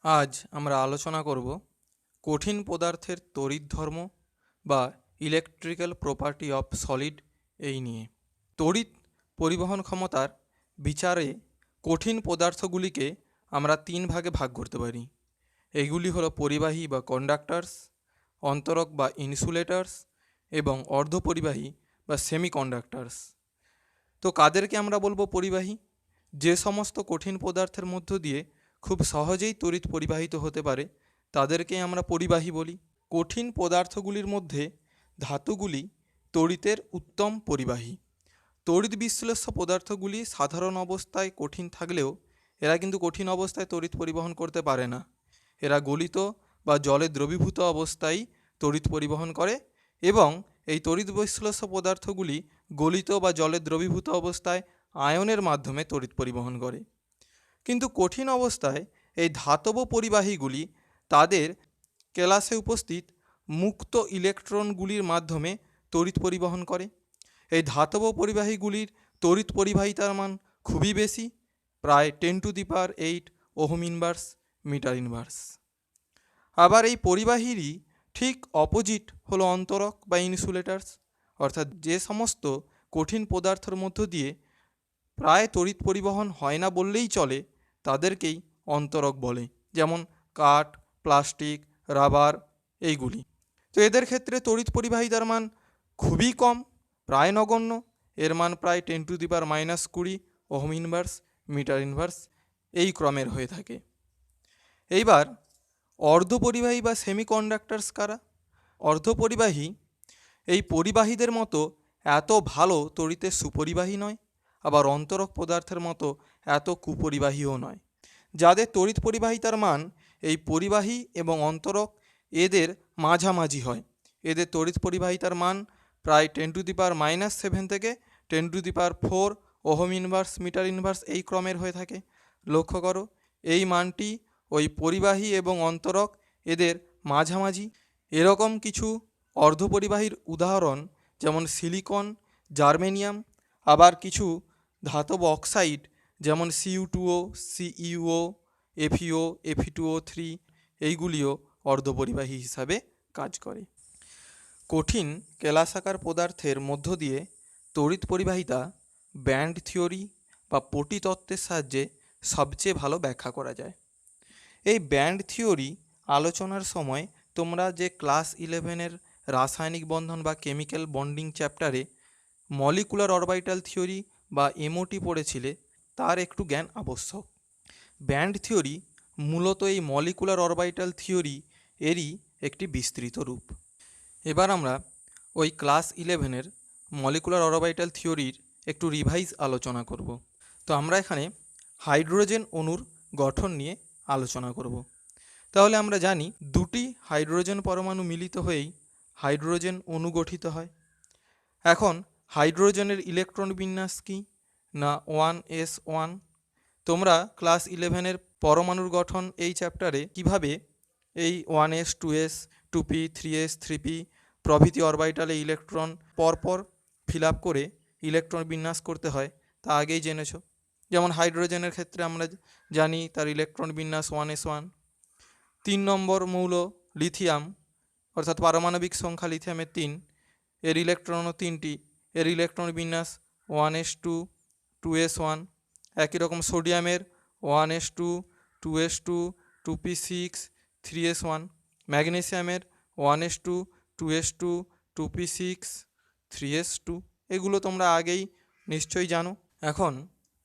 আজ আমরা আলোচনা করব কঠিন পদার্থের তড়িৎ ধর্ম বা ইলেকট্রিক্যাল প্রপার্টি অফ সলিড এই নিয়ে। তড়িৎ পরিবহন ক্ষমতার বিচারে কঠিন পদার্থগুলিকে আমরা তিন ভাগে ভাগ করতে পারি। এইগুলি হলো পরিবাহী বা কন্ডাক্টরস, অন্তরক বা ইনসুলেটরস এবং অর্ধপরিবাহী বা সেমিকন্ডাক্টরস। তো কাদেরকে আমরা বলবো পরিবাহী? যে সমস্ত কঠিন পদার্থের মধ্য দিয়ে খুব সহজেই তড়িৎ পরিবাহিত হতে পারে তাদেরকে আমরা পরিবাহী বলি। কঠিন পদার্থগুলির মধ্যে ধাতুগুলি তড়িতের উত্তম পরিবাহী। তড়িৎ বিশ্লেষ্য পদার্থগুলি সাধারণ অবস্থায় কঠিন থাকলেও এরা কিন্তু কঠিন অবস্থায় তড়িৎ পরিবহন করতে পারে না। এরা গলিত বা জলে দ্রবীভূত অবস্থায় তড়িৎ পরিবহন করে এবং এই তড়িৎ বিশ্লেষ্য পদার্থগুলি গলিত বা জলে দ্রবীভূত অবস্থায় আয়নের মাধ্যমে তড়িৎ পরিবহন করে। কিন্তু কঠিন অবস্থায় এই ধাতব পরিবাহীগুলি তাদের কেলাসে উপস্থিত মুক্ত ইলেকট্রনগুলির মাধ্যমে তড়িৎ পরিবহন করে। এই ধাতব পরিবাহীগুলির তড়িৎ পরিবাহিতার মান খুবই বেশি, প্রায় 10⁸ ওহম ইনভার্স মিটার ইনভার্স। আবার এই পরিবাহীরই ঠিক অপোজিট হলো অন্তরক বা ইনসুলেটার্স, অর্থাৎ যে সমস্ত কঠিন পদার্থের মধ্য দিয়ে প্রায় তড়িৎ পরিবহন হয় না বললেই চলে তাদেরকেই অন্তরক বলে, যেমন কাঠ, প্লাস্টিক, রাবার এইগুলি। তো এদের ক্ষেত্রে তড়িৎ পরিবাহিতার মান খুবই কম, প্রায় নগণ্য। এর মান প্রায় 10⁻⁻20 ওহম ইনভার্স মিটার ইনভার্স এই ক্রমের হয়ে থাকে। এইবার অর্ধপরিবাহী বা সেমিকন্ডাক্টরস কারা? অর্ধপরিবাহী এই পরিবাহীদের মতো এত ভালো তড়িতের সুপরিবাহী নয়, আবার অন্তরক পদার্থের মতো এত কুপরিবাহীও নয়। যাদের তড়িৎ পরিবাহিতার মান এই পরিবাহী এবং অন্তরক এদের মাঝামাঝি হয়। এদের তড়িৎ পরিবাহিতার মান প্রায় 10⁻⁻7 থেকে 10⁻⁴ ওহম ইনভার্স মিটার ইনভার্স এই ক্রমের হয়ে থাকে। লক্ষ্য করো, এই মানটি ওই পরিবাহী এবং অন্তরক এদের মাঝামাঝি। এরকম কিছু অর্ধপরিবাহীর উদাহরণ যেমন সিলিকন, জার্মেনিয়াম, আবার কিছু ধাতব অক্সাইড যেমন Cu2O, CuO, FeO, Fe2O3 এইগুলিও অর্ধপরিবাহী হিসাবে কাজ করে। কঠিন কেলাসাকার পদার্থের মধ্য দিয়ে তড়িৎ পরিবাহিতা ব্যান্ড থিওরি বা পটি তত্ত্বের সাহায্যে সবচেয়ে ভালো ব্যাখ্যা করা যায়। এই ব্যান্ড থিওরি আলোচনার সময় তোমরা যে ক্লাস 11-এর রাসায়নিক বন্ধন বা কেমিক্যাল বন্ডিং চ্যাপ্টারে মলিকুলার অরবিটাল থিওরি বা এমওটি পড়েছিলে তার একটু জ্ঞান আবশ্যক। ব্যান্ড থিওরি মূলত এই মলিকুলার অরবিটাল থিওরি এরই একটি বিস্তৃত রূপ। এবার আমরা ওই ক্লাস 11-এর মলিকুলার অরবিটাল থিওরির একটু রিভাইজ আলোচনা করব। তো আমরা এখানে হাইড্রোজেন অণুর গঠন নিয়ে আলোচনা করব। তাহলে আমরা জানি দুটি হাইড্রোজেন পরমাণু মিলিত হয়েই হাইড্রোজেন অণু গঠিত হয়। এখন হাইড্রোজেনের ইলেকট্রন বিন্যাস কী? না 1s1। তোমরা ক্লাস 11-এর পরমাণুর গঠন এই চ্যাপ্টারে কিভাবে এই 1s 2s 2p 3s 3p প্রভৃতি অরবিটালে ইলেকট্রন পরপর ফিল আপ করে ইলেকট্রন বিন্যাস করতে হয় তা আগেই জেনেছো। যেমন হাইড্রোজেনের ক্ষেত্রে আমরা জানি তার ইলেকট্রন বিন্যাস 1s1। 3 নম্বর মৌল লিথিয়াম, অর্থাৎ পারমাণবিক সংখ্যা লিথিয়ামের 3, এর ইলেকট্রনও 3টি, এর ইলেকট্রন বিন্যাস 1s2 2s1। একই রকম সোডিয়ামের 1s2 2s2 2p6 3s1। ম্যাগনেসিয়ামের 1s2 2s2 2p6 3s2। এগুলো তোমরা আগেই নিশ্চয়ই জানো। এখন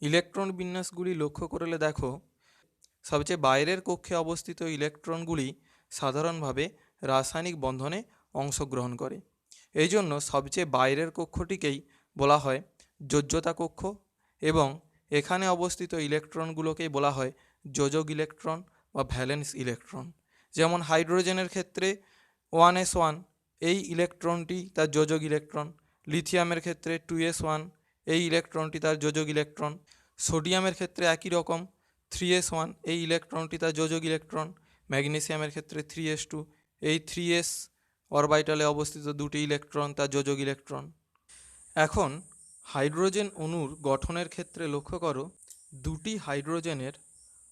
ইলেকট্রন বিন্যাসগুলি লক্ষ্য করলে দেখো সবচেয়ে বাইরের কক্ষে অবস্থিত ইলেকট্রনগুলি সাধারণভাবে রাসায়নিক বন্ধনে অংশগ্রহণ করে। এই জন্য সবচেয়ে বাইরের কক্ষটিকেই বলা হয় যোজ্যতা কক্ষ এবং এখানে অবস্থিত ইলেকট্রনগুলোকেই বলা হয় যোজক ইলেকট্রন বা ভ্যালেন্স ইলেকট্রন। যেমন হাইড্রোজেনের ক্ষেত্রে 1s1 এই ইলেকট্রনটি তার যোজক ইলেকট্রন, লিথিয়ামের ক্ষেত্রে 2s1 এই ইলেকট্রনটি তার যোজক ইলেকট্রন, সোডিয়ামের ক্ষেত্রে একই রকম 3s1 এই ইলেকট্রনটি তার যোজক ইলেকট্রন, ম্যাগনেসিয়ামের ক্ষেত্রে 3s2 এই 3s অরবিটালে অবস্থিত দুটি ইলেকট্রন তার যোজক ইলেকট্রন। এখন হাইড্রোজেন অণুর গঠনের ক্ষেত্রে লক্ষ্য করো দুটি হাইড্রোজেনের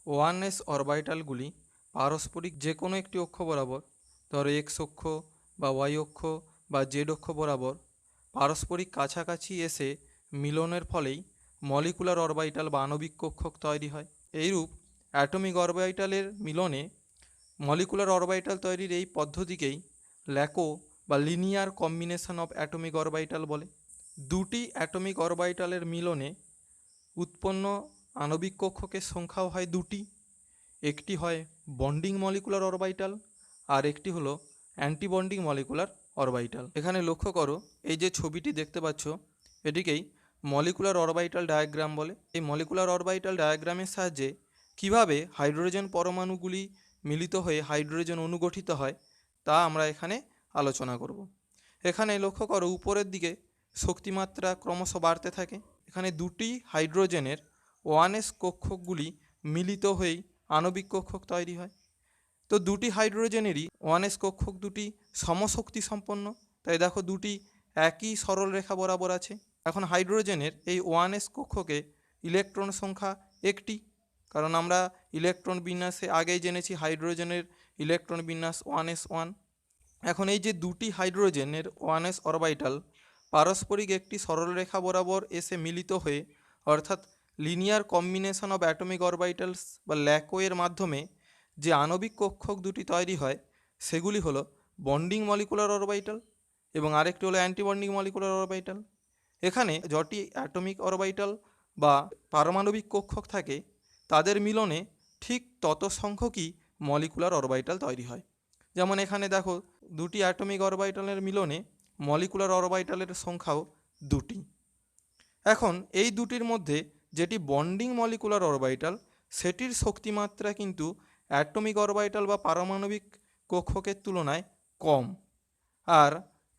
1s অরবিটালগুলি পারস্পরিক যে কোনো একটি অক্ষ বরাবর, ধরো এক্স অক্ষ বা ওয়াই অক্ষ বা জেড অক্ষ বরাবর পারস্পরিক কাছাকাছি এসে মিলনের ফলেই মলিকুলার অরবাইটাল বা আণবিক কক্ষক তৈরি হয়। এইরূপ অ্যাটমিক অরবাইটালের মিলনে মলিকুলার অরবাইটাল তৈরির এই পদ্ধতিকেই ল্যাকো বা linear combination of atomic orbital বলে। দুটি অ্যাটমিক অরবাইটালের মিলনে উৎপন্ন আণবিক কক্ষকের সংখ্যাও হয় দুটি। একটি হয় বন্ডিং মলিকুলার অরবাইটাল আর একটি হলো অ্যান্টিবন্ডিং মলিকুলার অরবাইটাল। এখানে লক্ষ্য করো, এই যে ছবিটি দেখতে পাচ্ছ এটিকেই মলিকুলার অরবাইটাল ডায়াগ্রাম বলে। এই মলিকুলার অরবাইটাল ডায়াগ্রামের সাহায্যে কিভাবে হাইড্রোজেন পরমাণুগুলি মিলিত হয়ে হাইড্রোজেন অণু গঠিত হয় তা আমরা এখানে আলোচনা করব। এখানে লক্ষ্য করো, উপরের দিকে শক্তিমাত্রা ক্রমশ বাড়তে থাকে। এখানে দুটি হাইড্রোজেনের 1s কক্ষকগুলি মিলিত হয়েই আণবিক কক্ষক তৈরি হয়। তো দুটি হাইড্রোজেনেরই 1s কক্ষক দুটি সমশক্তি সম্পন্ন, তাই দেখো দুটি একই সরল রেখা বরাবর আছে। এখন হাইড্রোজেনের এই 1s কক্ষকে ইলেকট্রন সংখ্যা একটি, কারণ আমরা ইলেকট্রন বিন্যাসে আগেই জেনেছি হাইড্রোজেনের ইলেকট্রন বিন্যাস 1s1। এখন এই যে দুটি হাইড্রোজেনের 1s অরবাইটাল পারস্পরিক একটি সরলরেখা বরাবর এসে মিলিত হয়ে, অর্থাৎ লিনিয়ার কম্বিনেশন অফ অ্যাটমিক অরবাইটালস বা ল্যাকো এর মাধ্যমে যে আণবিক কক্ষক দুটি তৈরি হয় সেগুলি হলো বন্ডিং মলিকুলার অরবাইটাল এবং আরেকটি হলো অ্যান্টিবন্ডিং মলিকুলার অরবাইটাল। এখানে যটি অ্যাটমিক অরবাইটাল বা পারমাণবিক কক্ষক থাকে তাদের মিলনে ঠিক তত সংখ্যকই মলিকুলার অরবাইটাল তৈরি হয়। যেমন এখানে দেখো, দুটি অ্যাটমিক অরবাইটালের মিলনে মলিকুলার অরবাইটালের সংখ্যাও দুটি। এখন এই দুটির মধ্যে যেটি বন্ডিং মলিকুলার অরবাইটাল সেটির শক্তিমাত্রা কিন্তু অ্যাটমিক অরবাইটাল বা পারমাণবিক কক্ষকের তুলনায় কম, আর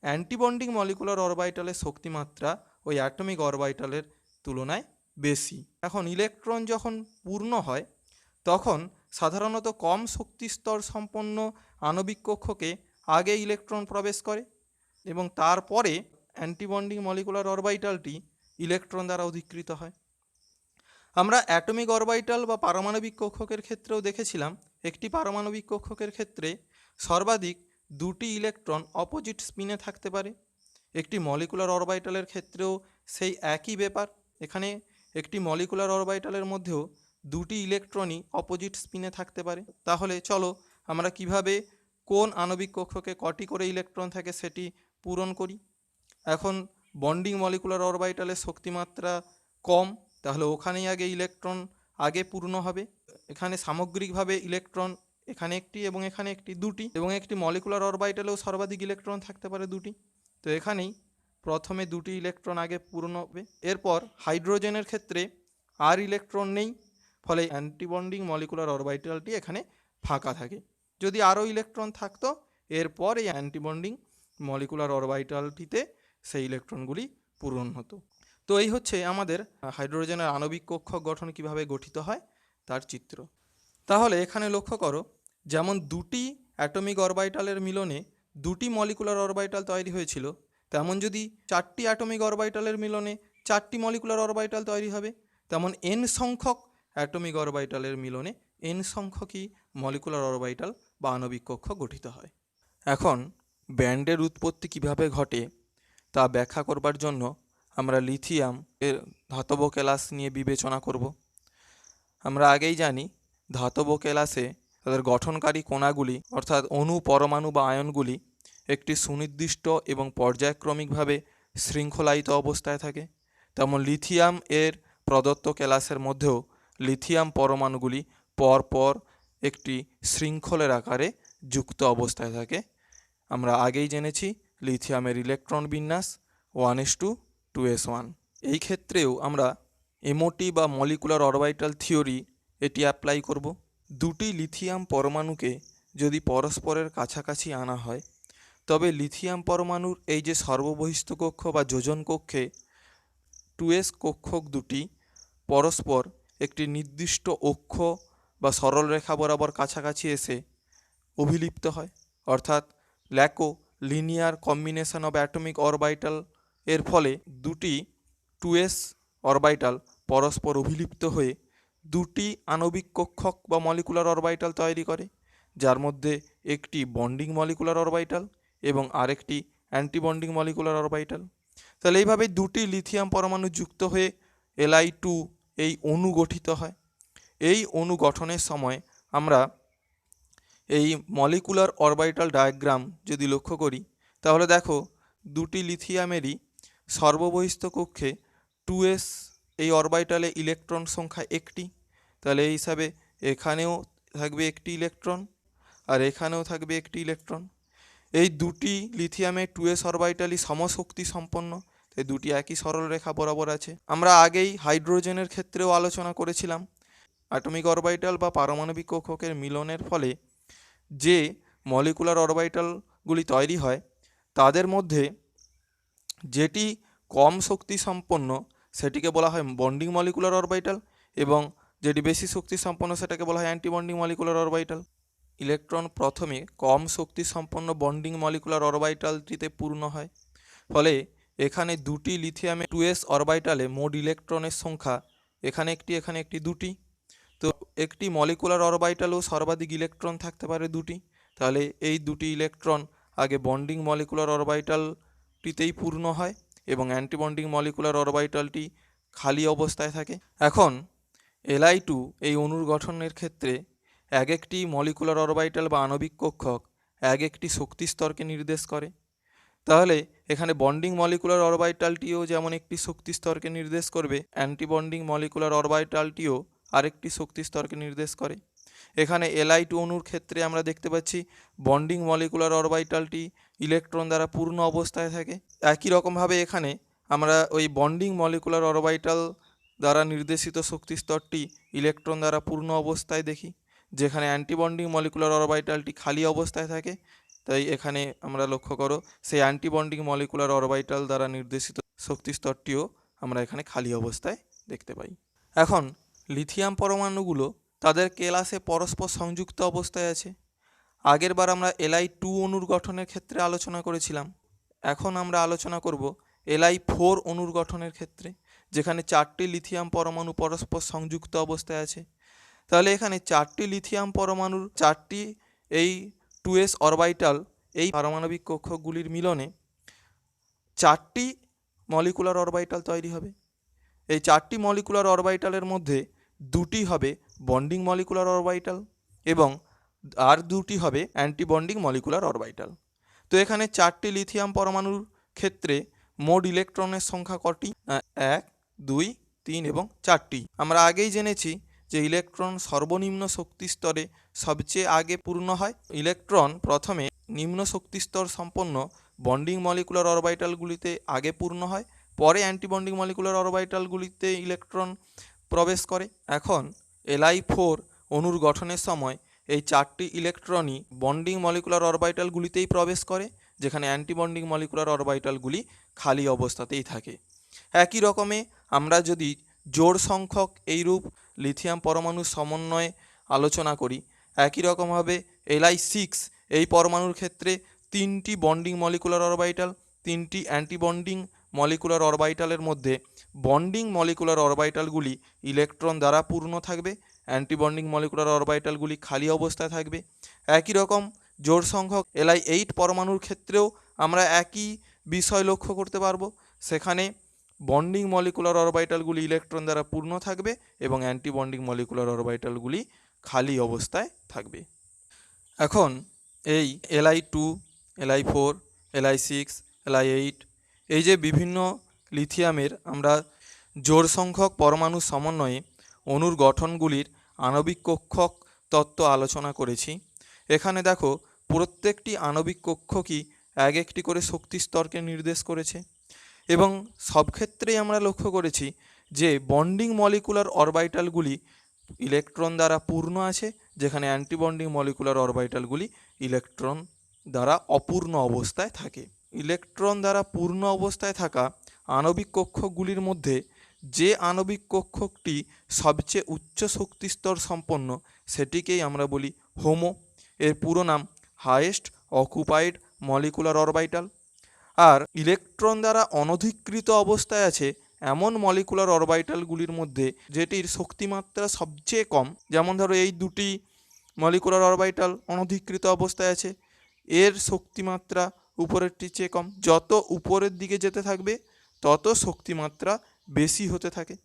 অ্যান্টিবন্ডিং মলিকুলার অরবাইটালের শক্তিমাত্রা ওই অ্যাটমিক অরবাইটালের তুলনায় বেশি। এখন ইলেকট্রন যখন পূর্ণ হয় তখন সাধারণত কম শক্তিস্তর সম্পন্ন আণবিক কক্ষকে আগে ইলেকট্রন প্রবেশ করে এবং তারপরে অ্যান্টিবন্ডিং মলিকুলার অরবাইটালটি ইলেকট্রন দ্বারা অধিকৃত হয়। আমরা অ্যাটমিক অরবাইটাল বা পারমাণবিক কক্ষকের ক্ষেত্রেও দেখেছিলাম, একটি পারমাণবিক কক্ষকের ক্ষেত্রে সর্বাধিক দুটি ইলেকট্রন অপোজিট স্পিনে থাকতে পারে। একটি মলিকুলার অরবাইটালের ক্ষেত্রেও সেই একই ব্যাপার। এখানে একটি মলিকুলার অরবাইটালের মধ্যেও দুটি ইলেকট্রনই অপোজিট স্পিনে থাকতে পারে। তাহলে চলো আমরা কিভাবে কোন আণবিক কক্ষকে কটি করে ইলেকট্রন থাকে সেটি পূরণ করি। এখন বন্ডিং মলিকুলার অরবাইটালের শক্তিমাত্রা কম, তাহলে ওখানেই আগে ইলেকট্রন আগে পূর্ণ হবে। এখানে সামগ্রিকভাবে ইলেকট্রন এখানে একটি এবং এখানে একটি দুটি, এবং একটি মলিকুলার অরবাইটালেও সর্বাধিক ইলেকট্রন থাকতে পারে দুটি। তো এখানেই প্রথমে দুটি ইলেকট্রন আগে পূর্ণ হবে। এরপর হাইড্রোজেনের ক্ষেত্রে আর ইলেকট্রন নেই, ফলে অ্যান্টিবন্ডিং মলিকুলার অরবাইটালটি এখানে ফাঁকা থাকে। যদি আরও ইলেকট্রন থাকতো এরপর এই অ্যান্টিবন্ডিং মলিকুলার অরবাইটালটিতে সেই ইলেকট্রনগুলি পূরণ হতো। তো এই হচ্ছে আমাদের হাইড্রোজেনের আণবিক কক্ষক গঠন কিভাবে গঠিত হয় তার চিত্র। তাহলে এখানে লক্ষ্য করো, যেমন দুটি অ্যাটমিক অরবাইটালের মিলনে দুটি মলিকুলার অরবাইটাল তৈরি হয়েছিল, তেমন যদি চারটি অ্যাটমিক অরবাইটালের মিলনে চারটি মলিকুলার অরবাইটাল তৈরি হবে, তেমন এন সংখ্যক অ্যাটমিক অরবাইটালের মিলনে এন সংখ্যকই মলিকুলার অরবাইটাল বা আণবিক কক্ষক গঠিত হয়। এখন ব্যান্ডের উৎপত্তি কিভাবে ঘটে তা ব্যাখ্যা করবার জন্য আমরা লিথিয়াম এর ধাতব কেলাস নিয়ে বিবেচনা করব। আমরা আগেই জানি ধাতব কেলাসে তাদের গঠনকারী কণাগুলি অর্থাৎ অণু, পরমাণু বা আয়নগুলি একটি সুনির্দিষ্ট এবং পর্যায়ক্রমিকভাবে শৃঙ্খলায়িত অবস্থায় থাকে। তেমন লিথিয়াম এর প্রদত্ত কেলাসের মধ্যেও লিথিয়াম পরমাণুগুলি পরপর একটি শৃঙ্খলের আকারে যুক্ত অবস্থায় থাকে। আমরা আগেই জেনেছি লিথিয়ামের ইলেকট্রন বিন্যাস 1s2 এই ক্ষেত্রেও আমরা এমওটি বা মলিকুলার অরবাইটাল থিওরি এটি অ্যাপ্লাই করব। দুটি লিথিয়াম পরমাণুকে যদি পরস্পরের কাছাকাছি আনা হয় তবে লিথিয়াম পরমাণুর এই যে সর্ববহিস্থ কক্ষ বা যোজন কক্ষে 2s কক্ষক দুটি পরস্পর একটি নির্দিষ্ট অক্ষ বা সরলরেখা বরাবর কাছাকাছি এসে অভিলিপ্ত হয়, অর্থাৎ LCAO linear combination of atomic orbital এর ফলে দুটি 2s অরবাইটাল পরস্পর অভিলিপ্ত হয়ে দুটি আণবিক কক্ষক বা মলিকুলার অরবাইটাল তৈরি করে যার মধ্যে একটি বন্ডিং মলিকুলার অরবিটাল এবং আরেকটি অ্যান্টি বন্ডিং মলিকুলার অরবিটাল। তাহলে এইভাবে দুটি লিথিয়াম পরমাণু যুক্ত হয়ে Li2 এই অণু গঠিত হয়। এই অণু গঠনের সময় আমরা এই মলিকুলার অরবিটাল ডায়াগ্রাম যদি লক্ষ্য করি, তাহলে দেখো দুটি লিথিয়ামেরই সর্ববহিস্থ কক্ষে 2s এই অরবিটালে ইলেকট্রন সংখ্যা একটি। তাহলে এই হিসাবে এখানেও থাকবে একটি ইলেকট্রন আর এখানেও থাকবে একটি ইলেকট্রন। এই দুটি লিথিয়ামে 2s অরবিটালই সমশক্তি সম্পন্ন, তাই দুটি একই সরলরেখা বরাবর আছে। আমরা আগেই হাইড্রোজেনের ক্ষেত্রেও আলোচনা করেছিলাম, অ্যাটমিক অরবিটাল বা পারমাণবিক কক্ষকের মিলনের ফলে যে মলিকুলার অরবিটালগুলি তৈরি হয় তাদের মধ্যে যেটি কম শক্তি সম্পন্ন সেটিকে বলা হয় বন্ডিং মলিকুলার অরবিটাল এবং যেটি বেশি শক্তি সম্পন্ন সেটাকে বলা হয় anti bonding molecular orbital. Electron প্রথমে কম শক্তি সম্পন্ন বন্ডিং মলিকুলার অরবিটালটিতে পূর্ণ হয়, ফলে এখানে দুটি লিথিয়ামে 2s অরবিটালে মোট ইলেকট্রনের সংখ্যা এখানে একটি দুটি। তো একটি মলিকুলার অরবিটালেও সর্বাধিক ইলেকট্রন থাকতে পারে দুটি। তাহলে এই দুটি ইলেকট্রন আগে বন্ডিং মলিকুলার অরবিটালটিতেই পূর্ণ হয় এবং অ্যান্টি বন্ডিং মলিকুলার অরবিটালটি খালি অবস্থায় থাকে। এখন Li2 এই অণুর গঠনের ক্ষেত্রে এক একটি মলিকুলার অরবিটাল বা আণবিক কক্ষক এক একটি শক্তি স্তরকে নির্দেশ করে। তাহলে এখানে বন্ডিং মলিকুলার অরবিটালটিও যেমন একটি শক্তি স্তরকে নির্দেশ করবে, অ্যান্টি বন্ডিং মলিকুলার অরবিটালটিও আরেকটি শক্তি স্তরকে নির্দেশ করে। এখানে Li2 অণুর ক্ষেত্রে আমরা দেখতে পাচ্ছি বন্ডিং মলিকুলার অরবিটালটি ইলেকট্রন দ্বারা পূর্ণ অবস্থায় থাকে। একই রকমভাবে এখানে আমরা ওই বন্ডিং মলিকুলার অরবিটাল দ্বারা নির্দেশিত শক্তি স্তরটি ইলেকট্রন দ্বারা পূর্ণ অবস্থায় দেখি, যেখানে অ্যান্টি বন্ডিং মলিকুলার অরবিটালটি খালি অবস্থায় থাকে। তাই এখানে আমরা লক্ষ্য করো সেই অ্যান্টি বন্ডিং মলিকুলার অরবিটাল দ্বারা নির্দেশিত শক্তি স্তরটিও আমরা এখানে খালি অবস্থায় দেখতে পাই। এখন লিথিয়াম পরমাণুগুলো তাদের কেলাসে পরস্পর সংযুক্ত অবস্থায় আছে। আগের বার আমরা Li2 অণুর গঠনের ক্ষেত্রে আলোচনা করেছিলাম। এখন আমরা আলোচনা করব Li4 অণুর গঠনের ক্ষেত্রে, যেখানে 4টি লিথিয়াম পরমাণু পরস্পর সংযুক্ত অবস্থায় আছে। তাহলে এখানে 4টি লিথিয়াম পরমাণুর 4টি এই 2s অরবিটাল এই পারমাণবিক কক্ষকগুলির মিলনে 4টি মলিকুলার অরবিটাল তৈরি হবে। এই 4টি মলিকুলার অরবিটালের মধ্যে 2টি হবে বন্ডিং মলিকুলার অরবিটাল এবং আর 2টি হবে অ্যান্টি বন্ডিং মলিকুলার অরবিটাল। তো এখানে 4টি লিথিয়াম পরমাণুর ক্ষেত্রে মোট ইলেকট্রনের সংখ্যা কটি? 1, 2, 3 এবং 4টি। আমরা আগেই জেনেছি যে ইলেকট্রন সর্বনিম্ন শক্তি স্তরে সবচেয়ে আগে পূর্ণ হয়। ইলেকট্রন প্রথমে নিম্ন শক্তি স্তর সম্পন্ন বন্ডিং মলিকুলার অরবিটালগুলিতে আগে পূর্ণ হয়, পরে অ্যান্টি বন্ডিং মলিকুলার অরবিটালগুলিতে ইলেকট্রন প্রবেশ করে। এখন Li4 অণুর গঠনের সময় এই 4টি ইলেকট্রনই বন্ডিং মলিকুলার অরবিটালগুলিতেই প্রবেশ করে, যেখানে অ্যান্টি বন্ডিং মলিকুলার অরবিটালগুলি খালি অবস্থাতেই থাকে। একই রকমে আমরা যদি জোড় সংখ্যক এইরূপ লিথিয়াম পরমাণুর সমন্বয়ে আলোচনা করি, একই রকমভাবে Li6 এই পরমাণুর ক্ষেত্রে 3টি বন্ডিং মলিকুলার অরবিটাল, 3টি অ্যান্টি বন্ডিং মলিকুলার অরবিটালের মধ্যে বন্ডিং মলিকুলার অরবিটালগুলি ইলেকট্রন দ্বারা পূর্ণ থাকবে, অ্যান্টি বন্ডিং মলিকুলার অরবিটালগুলি খালি অবস্থায় থাকবে। একই রকম জোড় সংখ্যক Li8 পরমাণুর ক্ষেত্রেও আমরা একই বিষয় লক্ষ্য করতে পারবো। সেখানে বন্ডিং মলিকুলার অরবিটালগুলি ইলেকট্রন দ্বারা পূর্ণ থাকবে এবং অ্যান্টি বন্ডিং মলিকুলার অরবিটালগুলি খালি অবস্থায় থাকবে। এখন এই Li2, Li4, Li6, Li8 এই যে বিভিন্ন লিথিয়ামের আমরা জোড় সংখ্যক পরমাণু সমন্বয়ে অণুর গঠনগুলির আণবিক কক্ষক তত্ত্ব আলোচনা করেছি। এখানে দেখো প্রত্যেকটি আণবিক কক্ষকই এক একটি করে শক্তি স্তরকে নির্দেশ করেছে এবং সব ক্ষেত্রেই আমরা লক্ষ্য করেছি যে বন্ডিং মলিকুলার অরবিটালগুলি ইলেকট্রন দ্বারা পূর্ণ আছে, যেখানে অ্যান্টি বন্ডিং মলিকুলার অরবিটালগুলি ইলেকট্রন দ্বারা অপূর্ণ অবস্থায় থাকে। ইলেকট্রন দ্বারা পূর্ণ অবস্থায় থাকা আণবিক কক্ষকগুলির মধ্যে যে আণবিক কক্ষকটি সবচেয়ে উচ্চ শক্তি স্তর সম্পন্ন সেটিকেই আমরা বলি হোমো। এর পুরো নাম হাইয়েস্ট অকুপাইড মলিকুলার অরবিটাল। আর ইলেকট্রন দ্বারা অনধিকৃত অবস্থায় আছে এমন মলিকুলার অরবিটালগুলির মধ্যে যেটির শক্তিমাত্রা সবচেয়ে কম, যেমন ধরো এই দুটি মলিকুলার অরবিটাল অনধিকৃত অবস্থায় আছে, এর শক্তিমাত্রা উপরেরটির চেয়ে কম। যত উপরের দিকে যেতে থাকবে তত শক্তিমাত্রা বেশি হতে থাকে,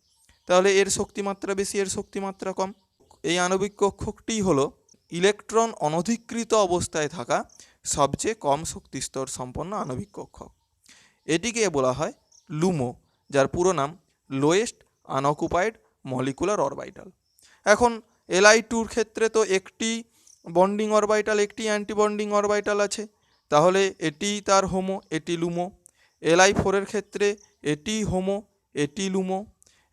তাহলে এর শক্তিমাত্রা বেশি, এর শক্তিমাত্রা কম। এই আণবিক কক্ষকটি হলো ইলেকট্রন অনধিকৃত অবস্থায় থাকা সবচেয়ে কম শক্তিস্তর সম্পন্ন আণবিক কক্ষক। এটিকে বলা হয় লুমো, যার পুরো নাম লোয়েস্ট আনঅকুপাইড মলিকুলার অরবিটাল। এখন Li2 ক্ষেত্রে তো একটি বন্ডিং অরবিটাল, একটি অ্যান্টিবন্ডিং অরবিটাল আছে, তাহলে এটি তার হোমো, এটি লুমো। Li4 এর ক্ষেত্রে এটি হোমো, এটি লুমো।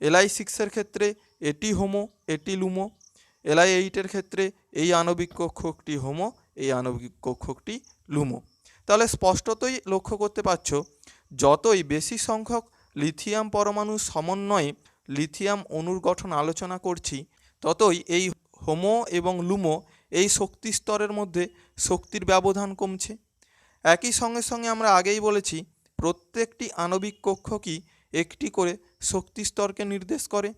Li6 এর ক্ষেত্রে এটি হোমো, এটি লুমো। Li8 এর ক্ষেত্রে এই আণবিক কক্ষকটি হোমো, এই আণবিক কক্ষকটি লুমো। তাহলে স্পষ্টতই লক্ষ্য করতে পারছো, যতই বেশি সংখ্যক লিথিয়াম পরমাণুর সমন্বয়ে লিথিয়াম অণুর গঠন আলোচনা করছি, ততই এই হোমো এবং লুমো এই শক্তি স্তরের মধ্যে শক্তির ব্যবধান কমছে। একই সঙ্গে সঙ্গে আমরা আগেই বলেছি, প্রত্যেকটি আণবিক কক্ষকই একটি করে শক্তি স্তরকে নির্দেশ করে।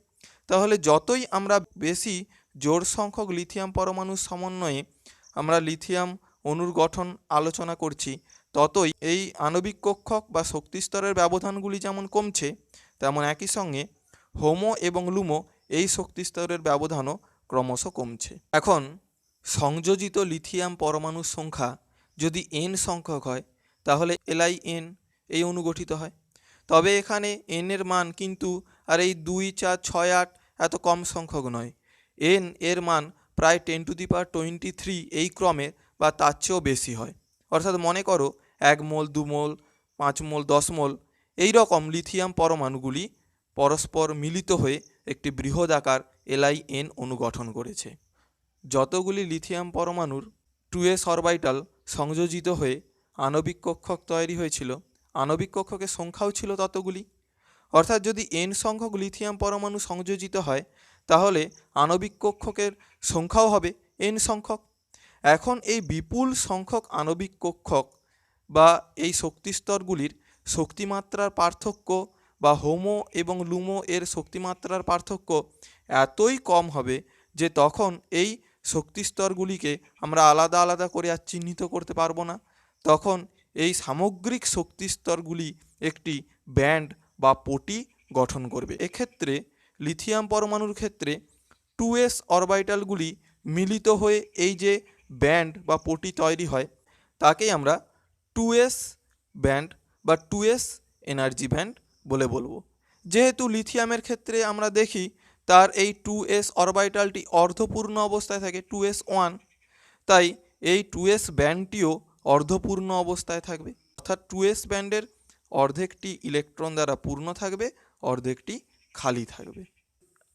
তাহলে যতই আমরা বেশি জোড় সংখ্যক লিথিয়াম পরমাণুর সমন্বয়ে আমরা লিথিয়াম অণুর গঠন আলোচনা করছি, ততই এই আণবিক কক্ষক বা শক্তি স্তরের ব্যবধানগুলি যেমন কমছে, তেমন একই সঙ্গে হোমো এবং লুমো এই শক্তি স্তরের ব্যবধানও ক্রমশ কমছে। এখন সংযোজিত লিথিয়াম পরমাণুর সংখ্যা যদি n সংখ্যক হয়, তাহলে Lin এই অণু গঠিত হয়। তবে এখানে n এর মান কিন্তু আর এই 2, 4, 6, 8 এত কম সংখ্যক নয়। n এর মান প্রায় 10⁻23 এই ক্রমে বা তার চেয়েও বেশি হয়। অর্থাৎ মনে করো 1 মোল, 2 মোল, 5 মোল, 10 মোল এই রকম লিথিয়াম পরমাণুগুলি পরস্পর মিলিত হয়ে একটি বৃহদাকার Lin অণু গঠন করেছে। যতগুলি লিথিয়াম পরমাণুর 2s অরবিটাল সংযোজিত হয়ে আণবিক কক্ষক তৈরি হয়েছিল, আণবিক কক্ষকের সংখ্যাও ছিল ততগুলি। অর্থাৎ যদি n সংখ্যক লিথিয়াম পরমাণু সংযোজিত হয়, তাহলে আণবিক কক্ষকের সংখ্যাও হবে n সংখ্যক। এখন এই বিপুল সংখ্যক আণবিক কক্ষক বা এই শক্তিস্তরগুলির শক্তিমাত্রার পার্থক্য বা হোমো এবং লুমো এর শক্তিমাত্রার পার্থক্য এতই কম হবে যে তখন এই শক্তিস্তরগুলিকে আমরা আলাদা আলাদা করে আর চিহ্নিত করতে পারবো না। তখন এই সামগ্রিক শক্তিস্তরগুলি একটি ব্যান্ড বা পটি গঠন করবে। এক্ষেত্রে লিথিয়াম পরমাণুর ক্ষেত্রে 2s অরবিটালগুলি মিলিত হয়ে এই যে ব্যান্ড বা পটি তৈরি হয়, তাকেই আমরা 2s ব্যান্ড বা 2s এনার্জি ব্যান্ড বলে বলবো। যেহেতু লিথিয়ামের ক্ষেত্রে আমরা দেখি তার এই 2s অরবিটালটি অর্ধপূর্ণ অবস্থায় থাকে, 2s1, তাই এই 2s ব্যান্ডটিও অর্ধপূর্ণ অবস্থায় থাকবে। অর্থাৎ 2s ব্যান্ডের অর্ধেকটি ইলেকট্রন দ্বারা পূর্ণ থাকবে, অর্ধেকটি খালি থাকবে।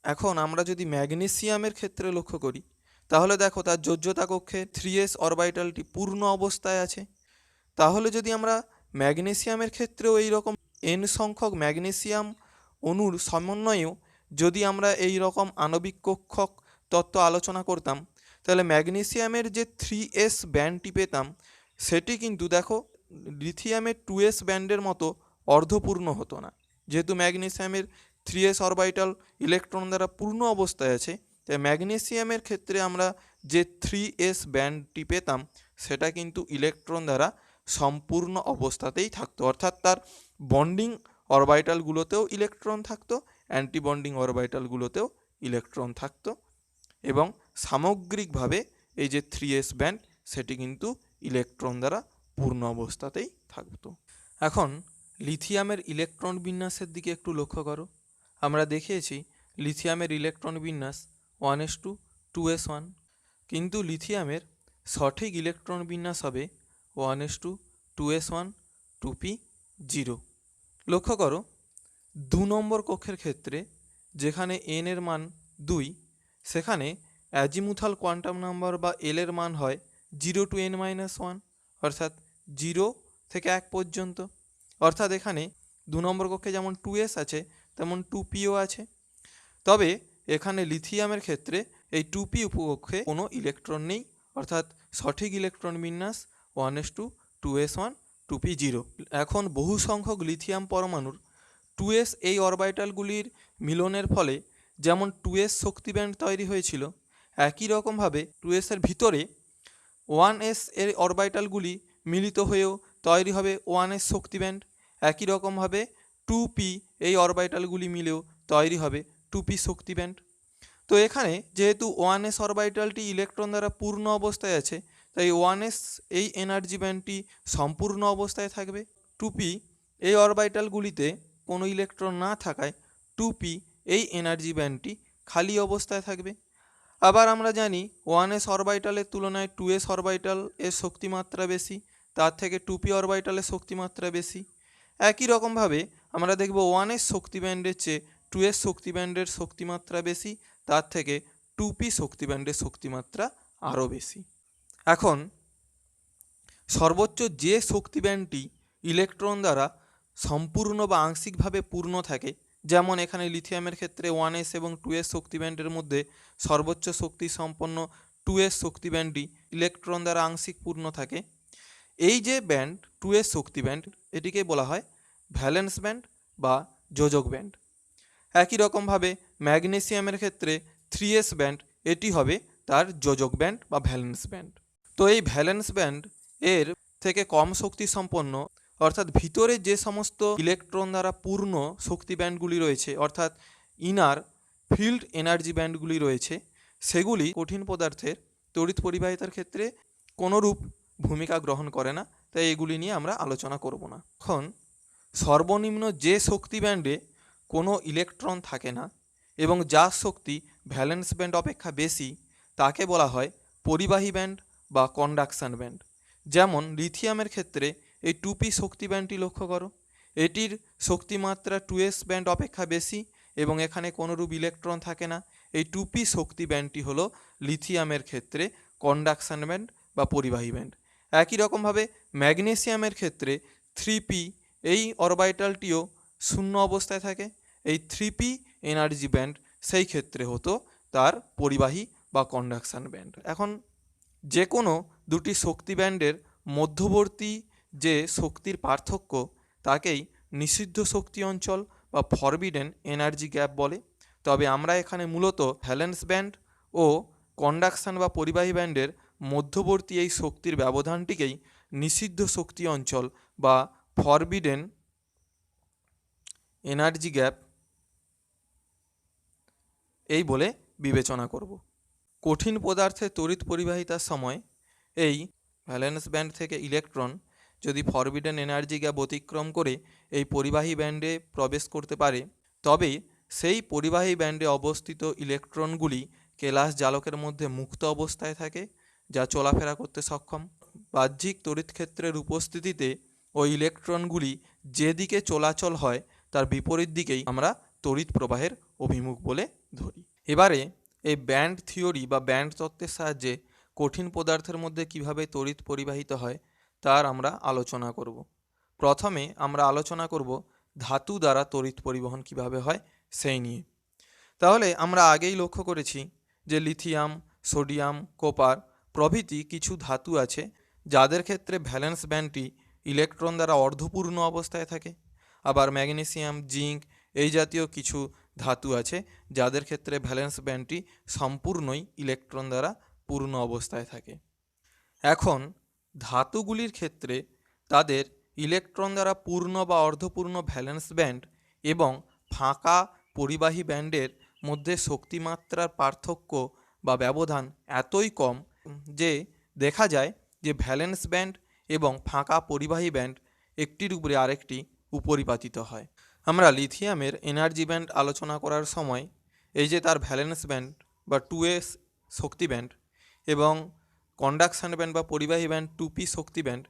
এখন আমরা যদি ম্যাগনেসিয়ামের ক্ষেত্রে লক্ষ্য করি, তাহলে দেখো তার যোজ্যতা কক্ষে 3s অরবিটালটি পূর্ণ অবস্থায় আছে। তাহলে যদি আমরা ম্যাগনেসিয়ামের ক্ষেত্রেও এই রকম n সংখ্যক ম্যাগনেসিয়াম অণুর সমন্বয়েও যদি আমরা এই রকম আণবিক কক্ষক তত্ত্ব আলোচনা করতাম, তাহলে ম্যাগনেসিয়ামের যে 3s ব্যান্ডটি পেতাম, সেটি কিন্তু দেখো লিথিয়ামের 2s ব্যান্ডের মতো অর্ধপূর্ণ হতো না। যেহেতু ম্যাগনেসিয়ামের 3s অরবিটাল ইলেকট্রন দ্বারা পূর্ণ অবস্থায় আছে, তাই ম্যাগনেসিয়ামের ক্ষেত্রে আমরা যে 3s ব্যান্ডটি পেতাম, সেটা কিন্তু ইলেকট্রন দ্বারা সম্পূর্ণ অবস্থাতেই থাকতো। অর্থাৎ তার বন্ডিং অরবিটালগুলোতেও ইলেকট্রন থাকতো, অ্যান্টি বন্ডিং অরবিটালগুলোতেও ইলেকট্রন থাকতো, এবং সামগ্রিকভাবে এই যে 3s ব্যান্ড সেটি কিন্তু ইলেকট্রন দ্বারা পূর্ণ অবস্থাতেই থাকতো। এখন লিথিয়ামের ইলেকট্রন বিন্যাসের দিকে একটু লক্ষ্য করো। আমরা দেখিয়েছি লিথিয়ামের ইলেকট্রন বিন্যাস 1:2s1, কিন্তু লিথিয়ামের সঠিক ইলেকট্রন বিন্যাস হবে 1:2s1 2p0। লক্ষ্য করো 2 নম্বর কক্ষের ক্ষেত্রে যেখানে n এর মান 2, সেখানে অ্যাজিমুথাল কোয়ান্টাম নাম্বার বা l এর মান হয় 0 to n-1, অর্থাৎ 0 থেকে 1 পর্যন্ত। অর্থাৎ এখানে 2 নম্বর কক্ষে যেমন 2s আছে, তেমন 2pও আছে। তবে এখানে লিথিয়ামের ক্ষেত্রে এই 2p উপকক্ষে কোনো ইলেকট্রন নেই, অর্থাৎ সঠিক ইলেকট্রন বিন্যাস 1:2s1 2p0। এখন বহু সংখ্যক লিথিয়াম পরমাণুর 2s এই অরবিটালগুলির মিলনের ফলে যেমন 2s শক্তি ব্যান্ড তৈরি হয়েছিল, একই রকমভাবে 2s এর ভিতরে 1s এর অরবিটালগুলি মিলিত হয়েও তৈরি হবে 1s শক্তি ব্যান্ড। একই রকমভাবে 2p এই অরবিটালগুলি মিলেও তৈরি হবে 2p শক্তি ব্যান্ড। তো এখানে যেহেতু 1s অরবিটালটি ইলেকট্রন দ্বারা পূর্ণ অবস্থায় আছে, তাই 1s এই এনার্জি ব্যান্ডটি সম্পূর্ণ অবস্থায় থাকবে। 2p এই অরবিটালগুলিতে কোনো ইলেকট্রন না থাকায় 2p এই এনার্জি ব্যান্ডটি খালি অবস্থায় থাকবে। আবার আমরা জানি 1s অরবিটালের তুলনায় 2s অরবিটাল এর শক্তিমাত্রা বেশি, তার থেকে 2p অরবিটালের শক্তিমাত্রা বেশি। একই রকমভাবে আমরা দেখব 1s শক্তি ব্যান্ডের চেয়ে 2s শক্তি ব্যান্ডের শক্তিমাত্রা বেশি, তার থেকে 2p শক্তি ব্যান্ডের শক্তিমাত্রা আরও বেশি। এখন সর্বোচ্চ যে শক্তি ব্যান্ডটি ইলেকট্রন দ্বারা সম্পূর্ণ বা আংশিকভাবে পূর্ণ থাকে, যেমন এখানে লিথিয়ামের ক্ষেত্রে 1s এবং 2s শক্তি ব্যান্ডের মধ্যে সর্বোচ্চ শক্তি সম্পন্ন 2s শক্তি ব্যান্ডটি ইলেকট্রন দ্বারা আংশিক পূর্ণ থাকে। এই যে ব্যান্ড 2s শক্তি ব্যান্ড, এটিকে বলা হয় ভ্যালেন্স ব্যান্ড বা যোজক ব্যান্ড। একই রকমভাবে ম্যাগনেসিয়ামের ক্ষেত্রে 3s ব্যান্ড, এটি হবে তার যোজক ব্যান্ড বা ভ্যালেন্স ব্যান্ড। তো এই ভ্যালেন্স ব্যান্ড এর থেকে কম শক্তি সম্পন্ন, অর্থাৎ ভিতরে যে সমস্ত ইলেকট্রন দ্বারা পূর্ণ শক্তি ব্যান্ডগুলি রয়েছে, অর্থাৎ ইনার ফিল্ড এনার্জি ব্যান্ডগুলি রয়েছে, সেগুলি কঠিন পদার্থের তড়িৎ পরিবাহিতার ক্ষেত্রে কোনোরূপ ভূমিকা গ্রহণ করে না, তাই এগুলি নিয়ে আমরা আলোচনা করব না। এখন সর্বনিম্ন যে শক্তি ব্যান্ডে কোনো ইলেকট্রন থাকে না এবং যার শক্তি ভ্যালেন্স ব্যান্ড অপেক্ষা বেশি, তাকে বলা হয় পরিবাহী ব্যান্ড বা কন্ডাকশন ব্যান্ড। যেমন লিথিয়ামের ক্ষেত্রে এই 2p শক্তি ব্যান্ডটি লক্ষ্য করো, এটির শক্তিমাত্রা 2s ব্যান্ড অপেক্ষা বেশি এবং এখানে কোনোরূপ ইলেকট্রন থাকে না। এই 2p শক্তি ব্যান্ডটি হলো লিথিয়ামের ক্ষেত্রে কন্ডাকশন ব্যান্ড বা পরিবাহী ব্যান্ড। একই রকমভাবে ম্যাগনেসিয়ামের ক্ষেত্রে 3p এই অরবিটালটিও শূন্য অবস্থায় থাকে। এই 3p এনার্জি ব্যান্ড সেই ক্ষেত্রে হতো তার পরিবাহী বা কন্ডাকশন ব্যান্ড। এখন যে কোনো দুটি শক্তি ব্যান্ডের মধ্যবর্তী যে শক্তির পার্থক্য, তাকেই নিষিদ্ধ শক্তি অঞ্চল বা ফরবিডেন এনার্জি গ্যাপ বলে। তবে আমরা এখানে মূলত ভ্যালেন্স ব্যান্ড ও কন্ডাকশন বা পরিবাহী ব্যান্ডের মধ্যবর্তী এই শক্তির ব্যবধানটিকেই নিষিদ্ধ শক্তি অঞ্চল বা ফরবিডেন এনার্জি গ্যাপ এই বলে বিবেচনা করব। কঠিন পদার্থের তড়িৎ পরিবাহিতার সময় এই ভ্যালেন্স ব্যান্ড থেকে ইলেকট্রন যদি ফরবিডেন এনার্জি গ্যাপ অতিক্রম করে এই পরিবাহী ব্যান্ডে প্রবেশ করতে পারে, তবে সেই পরিবাহী ব্যান্ডে অবস্থিত ইলেকট্রনগুলি কেলাস জালকের মধ্যে মুক্ত অবস্থায় থাকে, যা চলাফেরা করতে সক্ষম। বাহ্যিক তড়িৎ ক্ষেত্রের উপস্থিতিতে ওই ইলেকট্রনগুলি যেদিকে চলাচল হয় তার বিপরীত দিকেই আমরা তড়িৎ প্রবাহের অভিমুখ বলে ধরি। এবারে এই ব্যান্ড থিওরি বা ব্যান্ড তত্ত্বের সাহায্যে কঠিন পদার্থের মধ্যে কিভাবে তড়িৎ পরিবাহিত হয় তার আমরা আলোচনা করব। প্রথমে আমরা আলোচনা করব ধাতু দ্বারা তড়িৎ পরিবহন কিভাবে হয় সেই নিয়ে। তাহলে আমরা আগেই লক্ষ্য করেছি যে লিথিয়াম, সোডিয়াম, কপার প্রভৃতি কিছু ধাতু আছে যাদের ক্ষেত্রে ভ্যালেন্স ব্যান্ডটি ইলেকট্রন দ্বারা অর্ধপূর্ণ অবস্থায় থাকে। আবার ম্যাগনেসিয়াম, জিঙ্ক এই জাতীয় কিছু ধাতু আছে যাদের ক্ষেত্রে ভ্যালেন্স ব্যান্ডটি সম্পূর্ণই ইলেকট্রন দ্বারা পূর্ণ অবস্থায় থাকে। এখন ধাতুগুলির ক্ষেত্রে তাদের ইলেকট্রন দ্বারা পূর্ণ বা অর্ধপূর্ণ ভ্যালেন্স ব্যান্ড এবং ফাঁকা পরিবাহী ব্যান্ডের মধ্যে শক্তিমাত্রার পার্থক্য বা ব্যবধান এতই কম যে দেখা যায় যে ভ্যালেন্স ব্যান্ড এবং ফাঁকা পরিবাহী ব্যান্ড একটির উপরে আরেকটি উপরিপাতিত হয়। আমরা লিথিয়ামের এনার্জি ব্যান্ড আলোচনা করার সময় এই যে তার ভ্যালেন্স ব্যান্ড বা 2s শক্তি ব্যান্ড এবং কন্ডাকশন ব্যান্ড বা পরিবাহী ব্যান্ড 2p শক্তি ব্যান্ড,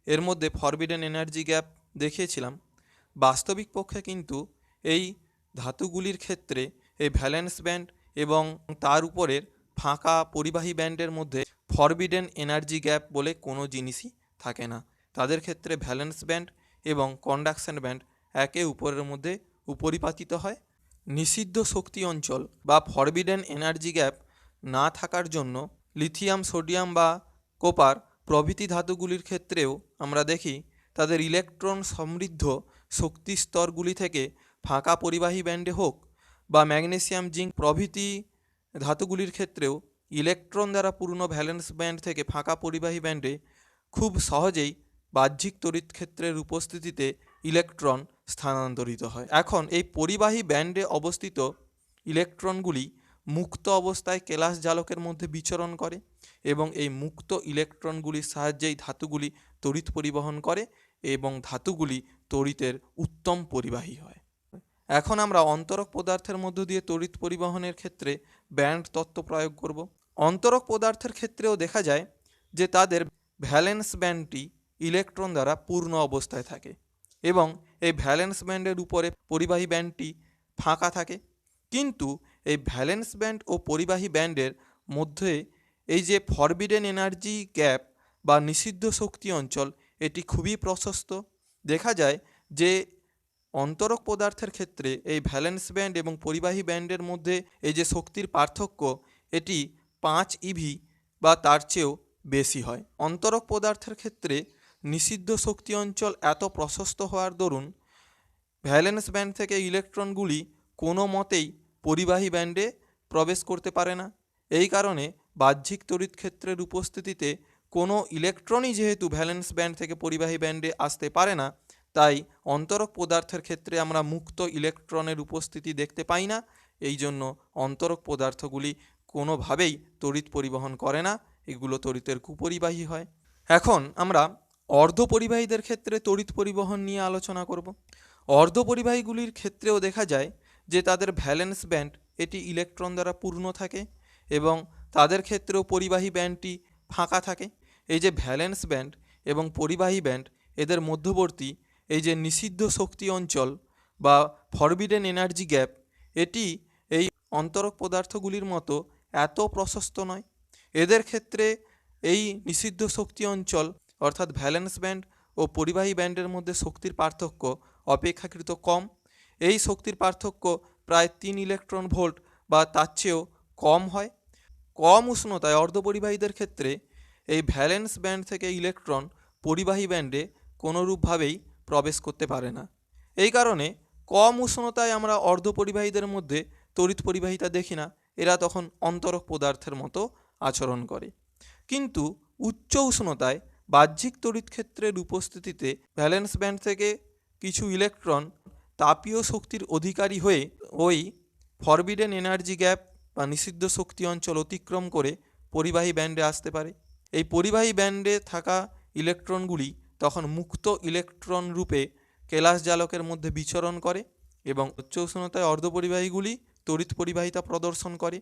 এর মধ্যে ফরবিডেন এনার্জি গ্যাপ দেখিয়েছিলাম। বাস্তবিক পক্ষে কিন্তু এই ধাতুগুলির ক্ষেত্রে এই ভ্যালেন্স ব্যান্ড এবং তার উপরের ফাঁকা পরিবাহী ব্যান্ডের মধ্যে ফরবিডেন এনার্জি গ্যাপ বলে কোনো জিনিসই থাকে না। তাদের ক্ষেত্রে ভ্যালেন্স ব্যান্ড এবং কন্ডাকশন ব্যান্ড একে অপরের মধ্যে উপরিপাতিত হয়। নিষিদ্ধ শক্তি অঞ্চল বা ফরবিডেন এনার্জি গ্যাপ না থাকার জন্য লিথিয়াম, সোডিয়াম বা কপার প্রভৃতি ধাতুগুলির ক্ষেত্রেও আমরা দেখি তাদের ইলেকট্রন সমৃদ্ধ শক্তি স্তরগুলি থেকে ফাঁকা পরিবাহী ব্যান্ডে হোক বা ম্যাগনেসিয়াম, জিঙ্ক প্রভৃতি ধাতুগুলির ক্ষেত্রেও ইলেকট্রন দ্বারা পূর্ণ ভ্যালেন্স ব্যান্ড থেকে ফাঁকা পরিবাহী ব্যান্ডে খুব সহজেই বাহ্যিক তড়িৎ ক্ষেত্রের উপস্থিতিতে ইলেকট্রন স্থানান্তরিত হয়। এখন এই পরিবাহী ব্যান্ডে অবস্থিত ইলেকট্রনগুলি মুক্ত অবস্থায় কেলাস জালকের মধ্যে বিচরণ করে এবং এই মুক্ত ইলেকট্রনগুলির সাহায্যেই ধাতুগুলি তড়িৎ পরিবহন করে এবং ধাতুগুলি তড়িতের উত্তম পরিবাহী হয়। এখন আমরা অন্তরক পদার্থের মধ্য দিয়ে তড়িৎ পরিবহনের ক্ষেত্রে ব্যান্ড তত্ত্ব প্রয়োগ করব। অন্তরক পদার্থের ক্ষেত্রেও দেখা যায় যে তাদের ভ্যালেন্স ব্যান্ডটি ইলেকট্রন দ্বারা পূর্ণ অবস্থায় থাকে এবং এই ভ্যালেন্স ব্যান্ডের উপরে পরিবাহী ব্যান্ডটি ফাঁকা থাকে। কিন্তু এই ভ্যালেন্স ব্যান্ড ও পরিবাহী ব্যান্ডের মধ্যে এই যে ফরবিডেন এনার্জি গ্যাপ বা নিষিদ্ধ শক্তি অঞ্চল, এটি খুবই প্রশস্ত। দেখা যায় যে অন্তরক পদার্থের ক্ষেত্রে এই ভ্যালেন্স ব্যান্ড এবং পরিবাহী ব্যান্ডের মধ্যে এই যে শক্তির পার্থক্য, এটি 5 ইভি বা তার চেয়েও বেশি হয়। অন্তরক পদার্থের ক্ষেত্রে নিষিদ্ধ শক্তি অঞ্চল এত প্রশস্ত হওয়ার দরুন ভ্যালেন্স ব্যান্ড থেকে ইলেকট্রনগুলি কোনো মতেই পরিবাহী ব্যান্ডে প্রবেশ করতে পারে না। এই কারণে বাহ্যিক তড়িৎ ক্ষেত্রের উপস্থিতিতে কোনো ইলেকট্রনই যেহেতু ভ্যালেন্স ব্যান্ড থেকে পরিবাহী ব্যান্ডে আসতে পারে না, তাই অন্তরক পদার্থের ক্ষেত্রে আমরা মুক্ত ইলেকট্রনের উপস্থিতি দেখতে পাই না। এই জন্য অন্তরক পদার্থগুলি কোনোভাবেই তড়িৎ পরিবহন করে না, এগুলো তড়িতের কুপরিবাহী হয়। এখন আমরা অর্ধপরিবাহীদের ক্ষেত্রে তড়িৎ পরিবহন নিয়ে আলোচনা করব। অর্ধপরিবাহীগুলির ক্ষেত্রেও দেখা যায় যে তাদের ভ্যালেন্স ব্যান্ড এটি ইলেকট্রন দ্বারা পূর্ণ থাকে এবং তাদের ক্ষেত্রেও পরিবাহী ব্যান্ডটি ফাঁকা থাকে। এই যে ভ্যালেন্স ব্যান্ড এবং পরিবাহী ব্যান্ড, এদের মধ্যবর্তী এই যে নিষিদ্ধ শক্তি অঞ্চল বা ফরবিডেন এনার্জি গ্যাপ, এটি এই অন্তরক পদার্থগুলির মতো এত প্রশস্ত নয়। এদের ক্ষেত্রে এই নিষিদ্ধ শক্তি অঞ্চল অর্থাৎ ভ্যালেন্স ব্যান্ড ও পরিবাহী ব্যান্ডের মধ্যে শক্তির পার্থক্য অপেক্ষাকৃত কম। এই শক্তির পার্থক্য প্রায় 3 ইলেকট্রন ভোল্ট বা তার চেয়েও কম হয়। কম উষ্ণতায় অর্ধপরিবাহীদের ক্ষেত্রে এই ভ্যালেন্স ব্যান্ড থেকে ইলেকট্রন পরিবাহী ব্যান্ডে কোনোরূপভাবেই প্রবেশ করতে পারে না। এই কারণে কম উষ্ণতায় আমরা অর্ধপরিবাহীদের মধ্যে তড়িৎ পরিবাহিতা দেখি না, এরা তখন অন্তরক পদার্থের মতো আচরণ করে। কিন্তু উচ্চ উষ্ণতায় বাহ্যিক তড়িৎ ক্ষেত্রের উপস্থিতিতে ভ্যালেন্স ব্যান্ড থেকে কিছু ইলেকট্রন তাপীয় শক্তির অধিকারী হয়ে ওই ফরবিডেন এনার্জি গ্যাপ বা নিষিদ্ধ শক্তি অঞ্চল অতিক্রম করে পরিবাহী ব্যান্ডে আসতে পারে। এই পরিবাহী ব্যান্ডে থাকা ইলেকট্রনগুলি তখন মুক্ত ইলেকট্রন রূপে কেলাস জালকের মধ্যে বিচরণ করে এবং উচ্চ উষ্ণতায় অর্ধপরিবাহীগুলি তড়িৎ পরিবাহিতা প্রদর্শন করে।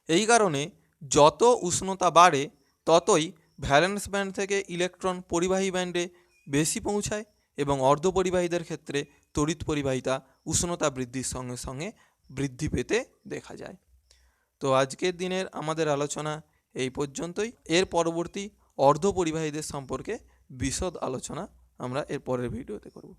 এই কারণে যত উষ্ণতা বাড়ে ততই ভ্যালেন্স ব্যান্ড থেকে ইলেকট্রন পরিবাহী ব্যান্ডে বেশি পৌঁছায় এবং অর্ধপরিবাহীদের ক্ষেত্রে তড়িৎ পরিবাহিতা উষ্ণতা বৃদ্ধির সঙ্গে সঙ্গে বৃদ্ধি পেতে দেখা যায়। তো আজকের দিনের আমাদের আলোচনা এই পর্যন্তই। এর পরবর্তী অর্ধপরিবাহীদের সম্পর্কে বিশদ আলোচনা আমরা এর পরের ভিডিওতে করব।